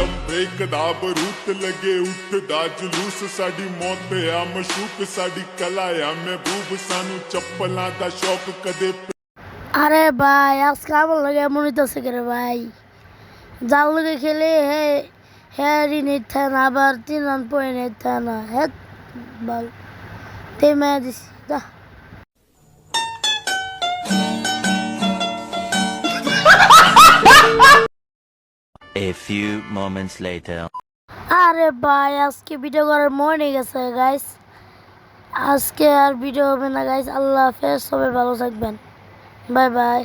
लंबे कदाब रूत लगे उठदा जुलूस साडी मौत आ मशूक साडी कला आ महबूब सानू चप्पलां दा शौक कदे আরে ভাই আজকে আমার লাগে এমন হইতেছে করে ভাই যার লগে খেলে হ্যারি নিতে না আবার 3 রান পয়ে নিতে না হ্যাঁ বল তেমে দিছি যা A few moments later. আরে ভাই আজকে ভিডিও করার মনে গেছে গাইস আজকে আর ভিডিও হবে না গাইস আল্লাহ হাফেজ সবাই ভালো থাকবেন বাই বাই